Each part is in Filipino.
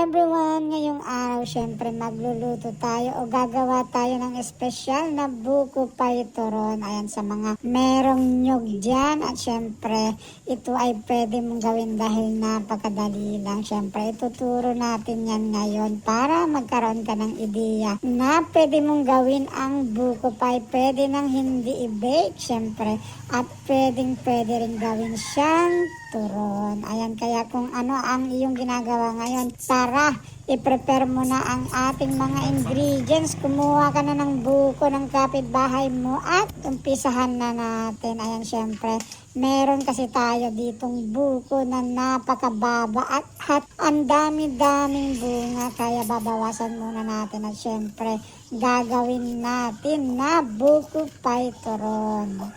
everyone! Ngayong araw, syempre magluluto tayo o gagawa tayo ng espesyal na buko payturon. Ayan, sa mga merong nyog dyan. At syempre, ito ay pwede mong gawin dahil napakadali lang. Syempre, ituturo natin yan ngayon para magkaroon ka ng ideya na pwede mong gawin ang buko pie. Pwede nang hindi i-bake, syempre. At pwede rin gawin siyang turon. Ayan, kaya kung ano ang iyong ginagawa ngayon, tara, i-prepare mo na ang ating mga ingredients. Kumuha ka na ng buko ng kapitbahay mo at umpisahan na natin. Ayan, syempre, meron kasi tayo ditong buko na napakababa at ang dami-daming bunga, kaya babawasan muna natin at syempre, gagawin natin na buko payturon.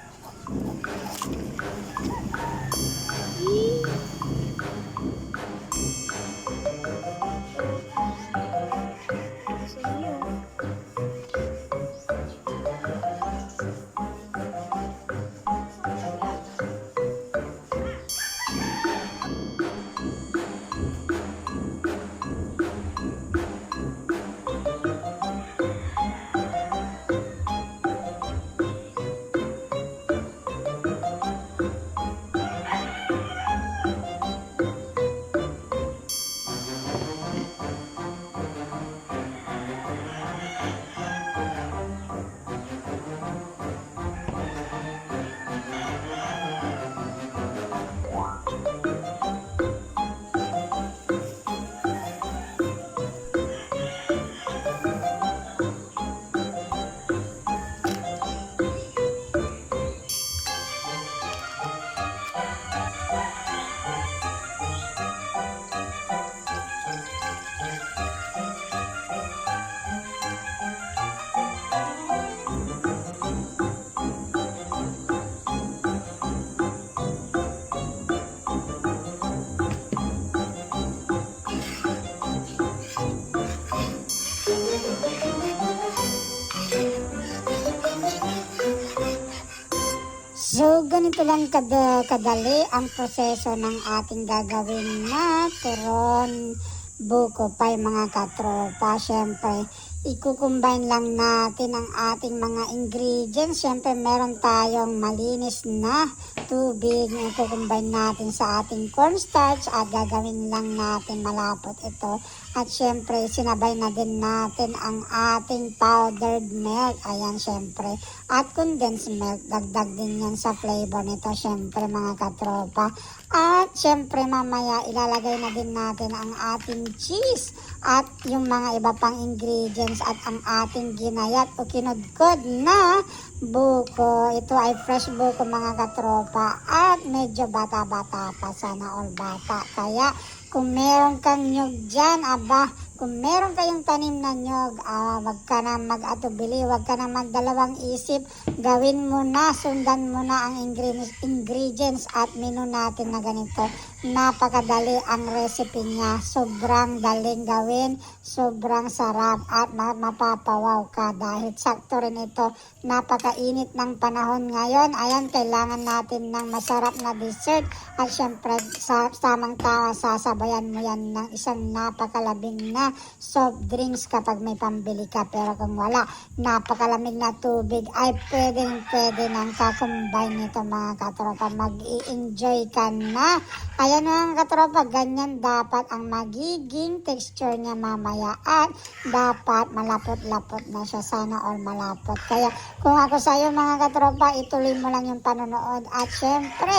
So, ganito lang kadali ang proseso ng ating gagawin na turon buko pie, mga katropa. Siyempre, i-combine lang natin ang ating mga ingredients. Siyempre, meron tayong malinis na tubig na i-combine natin sa ating cornstarch at gagawin lang natin malapot ito. At syempre, sinabay na din natin ang ating powdered milk. Ayan, syempre. At condensed milk, dagdag din yan sa flavor nito, syempre, mga katropa. At syempre, mamaya ilalagay na din natin ang ating cheese at yung mga iba pang ingredients at ang ating ginayat o kinudkod na buko. Ito ay fresh buko, mga katropa, at medyo bata-bata pa, sana all bata. Kaya kung meron kang nyog dyan, kung meron kayong tanim na nyog, wag ka na mag-atubili, wag ka na magdalawang isip, gawin mo na, sundan mo na ang ingredients at menu natin na ganito. Napakadali ang recipe niya, sobrang daling gawin, sobrang sarap at mapapawaw ka dahil sakto rin ito. Napakainit ng panahon ngayon. Ayan, kailangan natin ng masarap na dessert at syempre sa tamang-tawa sasabayan mo yan ng isang napakalabing na soft drinks kapag may pambili ka. Pero kung wala, napakalamig na tubig ay pwede nang kakumbine nito, mga katropa. Mag-i-enjoy ka na. Ayan, mga katropa, ganyan dapat ang magiging texture niya mamaya at dapat malapot-lapot na siya, sana all malapot. Kaya kung ako sa'yo, mga katropa, ituloy mo lang yung panonood at syempre,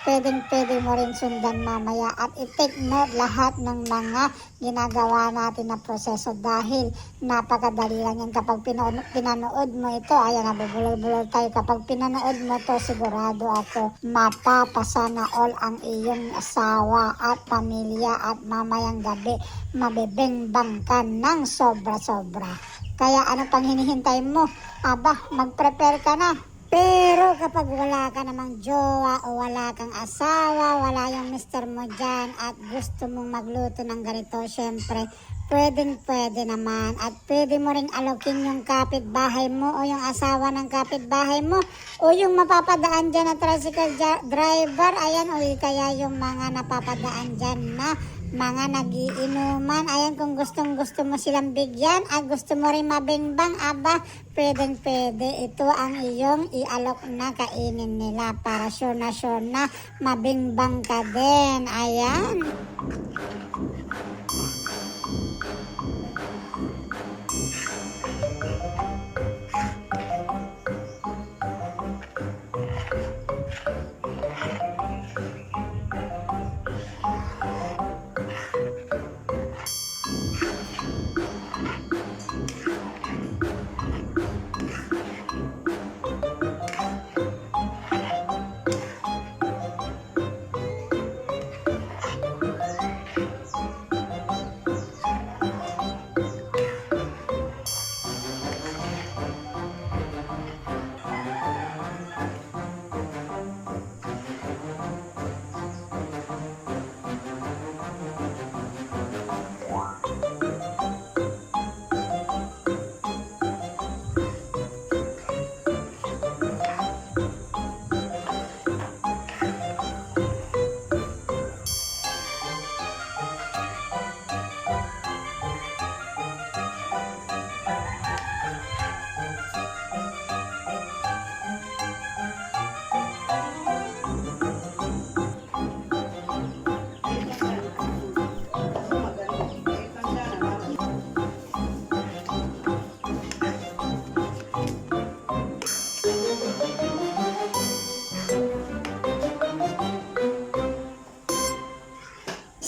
pwede mo rin sundan mamaya at i-take note lahat ng mga ginagawa natin na proseso dahil napakadali lang yan. Kapag pinanood mo ito, ayan, nabubulol-bulol tayo. Kapag pinanood mo to, sigurado ako mapapasa na all ang iyong asawa at pamilya at mamayang gabi mabibengbang ka ng sobra-sobra. Kaya ano pang hinihintay mo? Mag-prepare ka na. Pero kapag wala ka namang jowa o wala kang asawa, wala yung mister mo dyan at gusto mong magluto ng ganito, syempre, pwede naman. At pwede mo ring alokin yung kapitbahay mo o yung asawa ng kapitbahay mo o yung mapapadaan dyan na tricycle driver, ayan, o kaya yung mga napapadaan dyan na mga nagiinuman. Ayan, kung gustong gusto mo silang bigyan at gusto mo rin mabingbang, aba, pwedeng pwede. Ito ang iyong ialok na kainin nila para sure na mabingbang ka din. Ayan.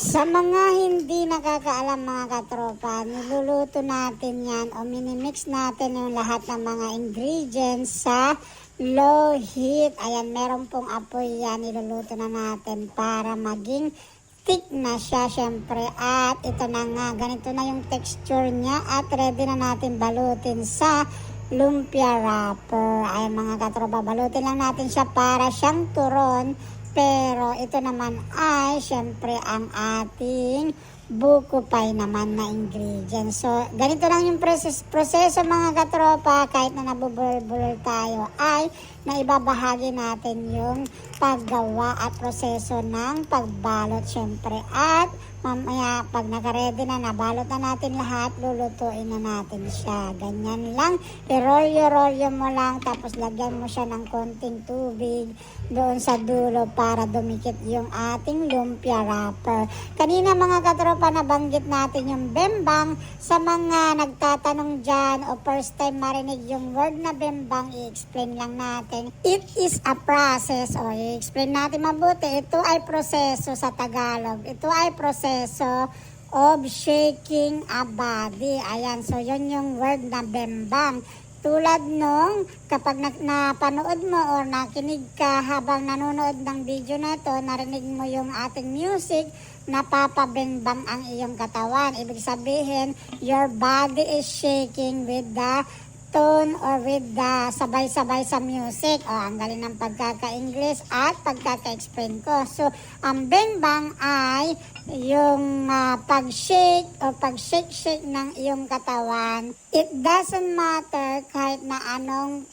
Sa mga hindi nakakaalam mga katropa, niluluto natin yan o minimix natin yung lahat ng mga ingredients sa low heat. Ayan, meron pong apoy yan, niluluto na natin para maging thick na siya syempre. At ito na nga, ganito na yung texture niya at ready na natin balutin sa lumpia wrapper. Ayan mga katropa, balutin lang natin siya para siyang turon. Pero ito naman ay syempre ang ating buko pie naman na ingredients. So, ganito lang yung proseso mga katropa. Kahit na nabubulol-bulol tayo ay naibabahagi natin yung paggawa at proseso ng pagbalot syempre. At mamaya pag nakaredy na, nabalot na natin lahat, lulutuin na natin siya. Ganyan lang, i-rolyo mo lang, tapos lagyan mo siya ng konting tubig doon sa dulo para dumikit yung ating lumpia wrapper. Kanina mga katropa, nabanggit natin yung bembang. Sa mga nagtatanong dyan o first time marinig yung word na bembang, i-explain lang natin. It is a process, o i-explain natin mabuti. Ito ay proseso sa Tagalog. Ito ay proseso of shaking a body. Ayan, so yun yung word na bembang. Tulad nung kapag napanood mo or nakinig ka habang nanonood ng video na ito, narinig mo yung ating music, napapabengbang ang iyong katawan. Ibig sabihin, your body is shaking with the tone or with the sabay-sabay sa music. O, ang galing ng pagkaka-English at pagkaka-explain ko. So, ang bengbang ay yung pag-shake o pag-shake-shake ng iyong katawan. It doesn't matter kahit na anong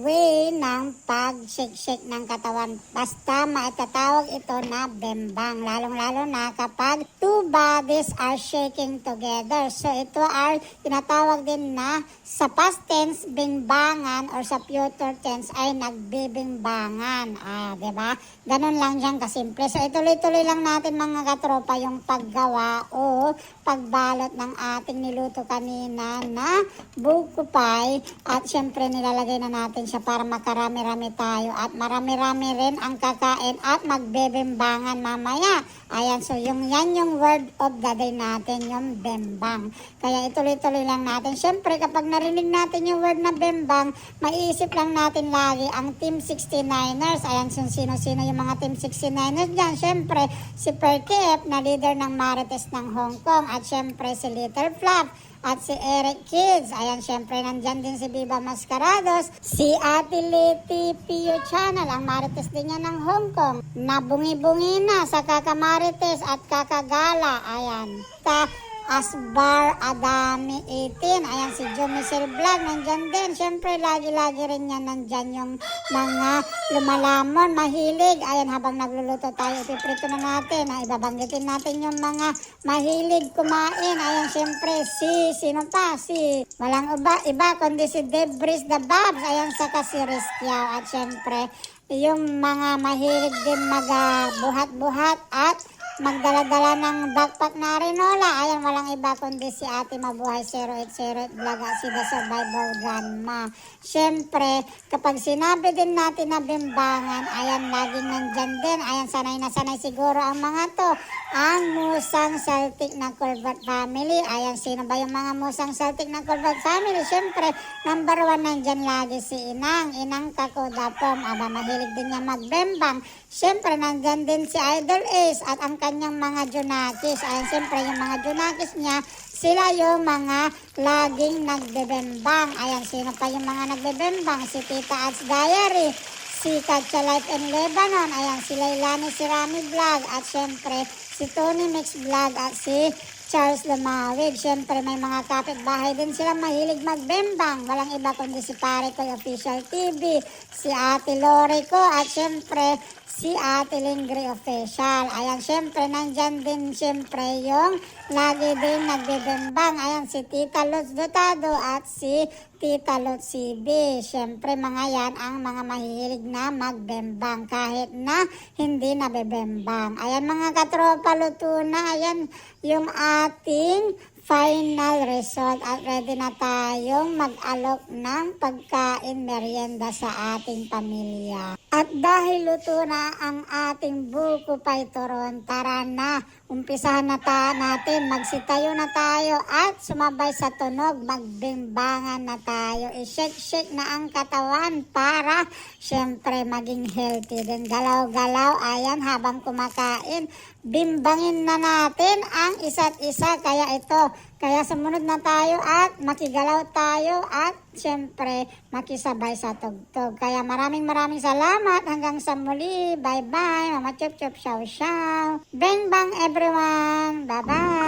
way ng pag-shake-shake ng katawan. Basta maitatawag ito na bembang. Lalong-lalo na kapag two bodies are shaking together. So, ito ay tinatawag din na sa past tense, bingbangan, or sa future tense ay nagbibingbangan. Diba? Ganun lang dyan kasimple. So, ituloy-tuloy lang natin mga katropa yung paggawa o pagbalot ng ating niluto kanina na buko pie. At syempre nilalagay na natin siya para makarami-rami tayo at marami-rami rin ang kakain at magbebembangan mamaya. Ayan, so yan yung word of the day natin, yung bembang. Kaya ituloy-tuloy lang natin. Syempre kapag narinig natin yung word na bembang, maiisip lang natin lagi ang Team 69ers. Ayan, sino-sino yung mga Team 69ers dyan. Syempre si Perkip na leader ng Marites ng Hong Kong. At syempre si Little Flap at si Eric Kids. Ayan, syempre nandyan din si Viva Mascarados, si Ate Leti Pio Channel, ang Marites din niya ng Hong Kong. Nabungi-bungi na sa kakamarites at kakagala. Ayan. Asbar Adami 18. Ayan si Jomicel Vlog, nandyan din. Siyempre, lagi-lagi rin yan nandyan yung mga lumalamon, mahilig. Ayan, habang nagluluto tayo, ipiprito na natin. Ibabanggitin natin yung mga mahilig kumain. Ayan, siyempre, sino pa? Walang iba, kundi si Debris the Babs. Ayan, saka si Rizkyao. At siyempre, yung mga mahilig din magbuhat-buhat at magdala-dala ng backpack na rinola. Ayan, walang iba kundi si Ate Mabuhay 0808 Vlog at si The Survivor Grandma. Siyempre, kapag sinabi din natin na bimbangan, ayan, laging nandyan din. Ayan, sanay na sanay siguro ang mga to. Ang Musang Celtic na Colbert family. Ayan, sino ba yung mga Musang Celtic na Colbert family? Siyempre, number 1 nandyan lagi si Inang Kakuda Pom. Aba, mahilig din niya magbembang. Siyempre, nandyan din si Idol Ace at ang kanyang mga Junakis. Ayan, siyempre, yung mga Junakis niya, sila yung mga laging nagbebembang. Ayan, sino pa yung mga nagbebembang? Si Tita Ats Diary, si Katya Life in Lebanon, ayan, si Lailani Sirami Vlog, at siyempre, si Tony Mix Vlog, at si Charles Lumawig. Siyempre, may mga kapitbahay din sila mahilig magbembang. Walang iba kundi si Pare Koy Official TV, si Ate Lori ko, at siyempre, si Ate Lingri Official. Ayan, siyempre, nandyan din siyempre yung lagi din nagbebembang. Ayan, si Tita Lutz Dotado at si Tita Lutz CB. Siyempre, mga yan ang mga mahilig na magbembang kahit na hindi nabebembang. Ayan, mga katropa, luto na. Ayan, yung ating final result at ready na tayong mag-alok ng pagkain merienda sa ating pamilya. At dahil luto na ang ating buko paitoron, tara na, umpisahan na natin, magsitayo na tayo at sumabay sa tunog, magbimbangan na tayo. I-shake-shake na ang katawan para syempre maging healthy din. Galaw-galaw, ayan, habang kumakain, bimbangin na natin ang isa't isa. Kaya sumunod na tayo at makigalaw tayo at syempre makisabay sa tugtog. Kaya maraming salamat. Hanggang sa muli. Bye-bye. Mama Chup Chup. Ciao, ciao. Bang bang everyone. Bye-bye.